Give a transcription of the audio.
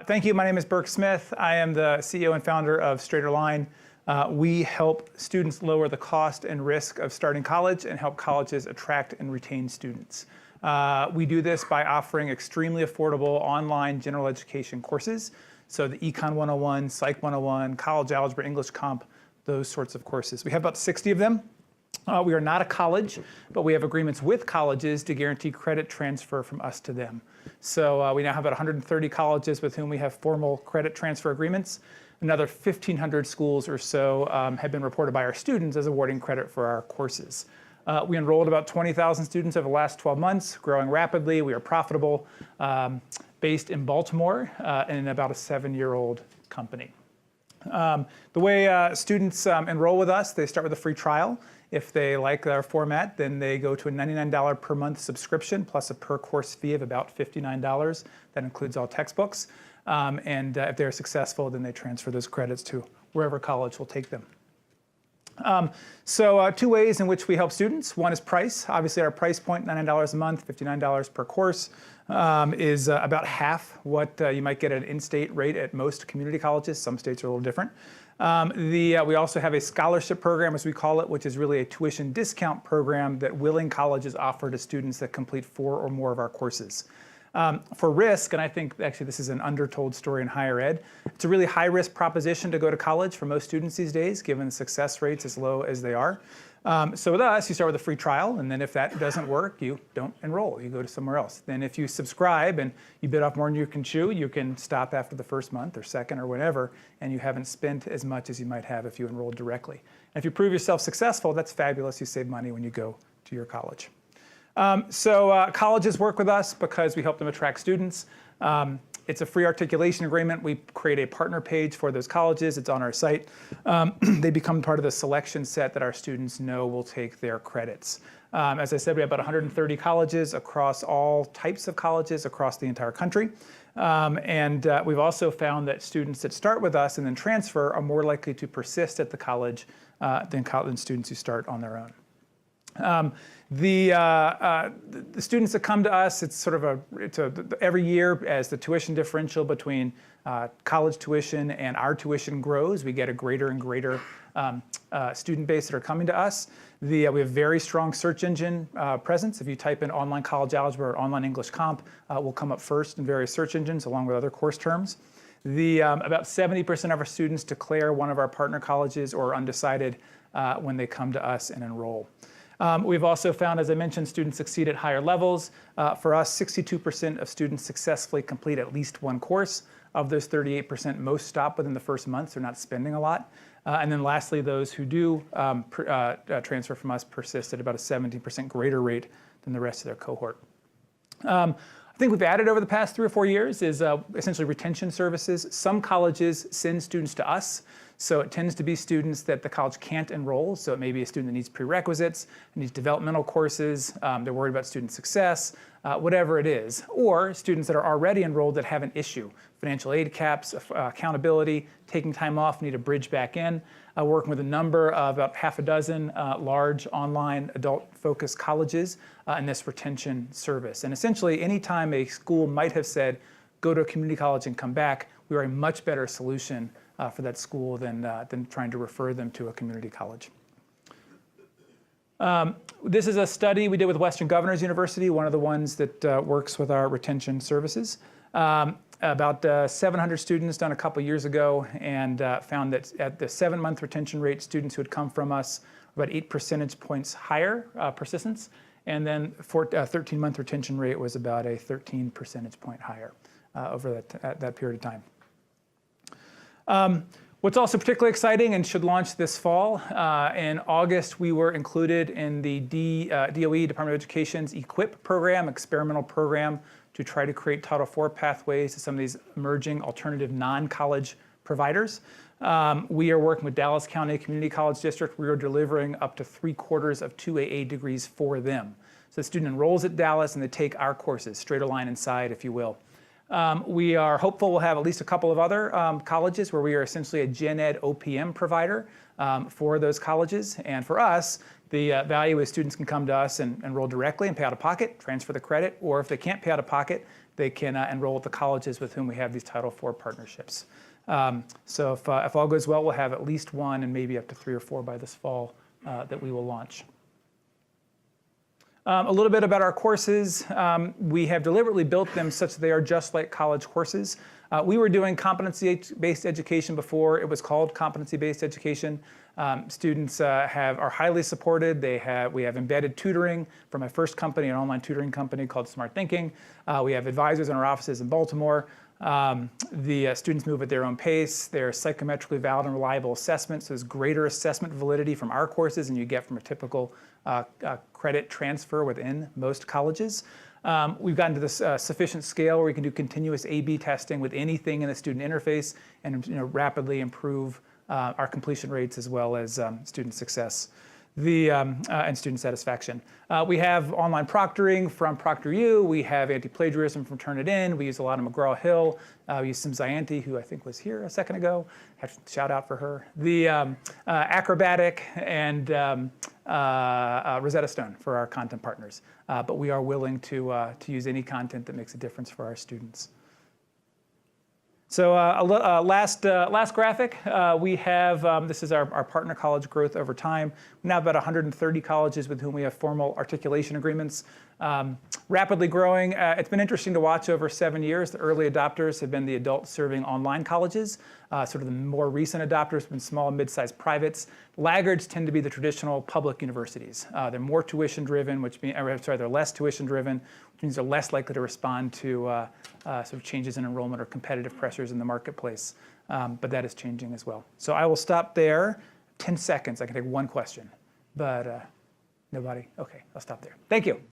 Thank you. My name is Burke Smith. I am the CEO and founder of StraighterLine. We help students lower the cost and risk of starting college and help colleges attract and retain students. We do this by offering extremely affordable online general education courses. So the Econ 101, Psych 101, College Algebra, English Comp, those sorts of courses. We have about 60 of them. We are not a college, but we have agreements with colleges to guarantee credit transfer from us to them. So we now have about 130 colleges with whom we have formal credit transfer agreements. Another 1,500 schools or so have been reported by our students as awarding credit for our courses. We enrolled about 20,000 students over the last 12 months, growing rapidly. We are profitable, based in Baltimore, and about a 7-year-old company. The way students enroll with us, they start with a free trial. If they like our format, then they go to a $99 per month subscription plus a per course fee of about $59. That includes all textbooks. And if they're successful, then they transfer those credits to wherever college will take them. Two ways in which we help students. One is price. Obviously, our price point, $99 a month, $59 per course, is about half what you might get at an in-state rate at most community colleges. Some states are a little different. We also have a scholarship program, as we call it, which is really a tuition discount program that willing colleges offer to students that complete 4 or more of our courses. For risk, and I think actually this is an undertold story in higher ed, it's a really high-risk proposition to go to college for most students these days, given the success rates as low as they are. So with us, you start with a free trial, and then if that doesn't work, you don't enroll. You go to somewhere else. Then if you subscribe and you bit off more than you can chew, you can stop after the first month or second or whatever, and you haven't spent as much as you might have if you enrolled directly. And if you prove yourself successful, that's fabulous. You save money when you go to your college. Colleges work with us because we help them attract students. It's a free articulation agreement. We create a partner page for those colleges. It's on our site. They become part of the selection set that our students know will take their credits. As I said, we have about 130 colleges across all types of colleges across the entire country. We've also found that students that start with us and then transfer are more likely to persist at the college than students who start on their own. The students that come to us, it's sort of every year as the tuition differential between college tuition and our tuition grows, we get a greater and greater student base that are coming to us. We have very strong search engine presence. If you type in online college algebra or online English comp, we'll come up first in various search engines along with other course terms. About 70% of our students declare one of our partner colleges or are undecided when they come to us and enroll. We've also found, as I mentioned, students succeed at higher levels. For us, 62% of students successfully complete at least one course. Of those 38%, most stop within the first month, so they're not spending a lot. And then lastly, those who do transfer from us persist at about a 17% greater rate than the rest of their cohort. I think we've added over the past 3 or 4 years is essentially retention services. Some colleges send students to us. So it tends to be students that the college can't enroll. So it may be a student that needs prerequisites, needs developmental courses, they're worried about student success, whatever it is. Or students that are already enrolled that have an issue, financial aid caps, accountability, taking time off, need a bridge back in. Working with a number of about half a dozen large online adult-focused colleges in this retention service. And essentially, anytime a school might have said, go to a community college and come back, we are a much better solution for that school than trying to refer them to a community college. This is a study we did with Western Governors University, one of the ones that works with our retention services. About 700 students done a couple years ago, and found that at the 7-month retention rate, students who had come from us were about 8 percentage points higher persistence, and then for 13-month retention rate was about a 13 percentage point higher over that period of time. What's also particularly exciting and should launch this fall, in August we were included in the DOE, Department of Education's EQUIP program, experimental program to try to create Title IV pathways to some of these emerging alternative non-college providers. We are working with Dallas County Community College District. We are delivering up to 3/4 of 2 AA degrees for them. So the student enrolls at Dallas and they take our courses, StraighterLine inside, if you will. We are hopeful we'll have at least a couple of other colleges where we are essentially a gen ed OPM provider for those colleges. And for us, the value is students can come to us and enroll directly and pay out of pocket, transfer the credit, or if they can't pay out of pocket, they can enroll at the colleges with whom we have these Title IV partnerships. So if all goes well, we'll have at least one and maybe up to 3 or 4 by this fall that we will launch. A little bit about our courses. We have deliberately built them such that they are just like college courses. We were doing competency-based education before. It was called competency-based education. Students are highly supported. We have embedded tutoring from my first company, an online tutoring company called Smart Thinking. We have advisors in our offices in Baltimore. The students move at their own pace. They're psychometrically valid and reliable assessments. So there's greater assessment validity from our courses than you get from a typical credit transfer within most colleges. We've gotten to this sufficient scale where we can do continuous A/B testing with anything in the student interface and rapidly improve our completion rates as well as student success and student satisfaction. We have online proctoring from ProctorU. We have anti-plagiarism from Turnitin. We use a lot of McGraw-Hill. We use some Zianti, who I think was here a second ago. Have to shout out for her. The Acrobatic and Rosetta Stone for our content partners. But we are willing to use any content that makes a difference for our students. So last graphic, we have, this is our partner college growth over time. We now have about 130 colleges with whom we have formal articulation agreements. Rapidly growing. It's been interesting to watch over 7 years. The early adopters have been the adult serving online colleges. Sort of the more recent adopters have been small and mid-sized privates. Laggards tend to be the traditional public universities. They're more tuition driven, which means, they're less tuition driven, which means they're less likely to respond to sort of changes in enrollment or competitive pressures in the marketplace. But that is changing as well. So I will stop there. 10 seconds, I can take one question, but nobody? Okay, I'll stop there. Thank you.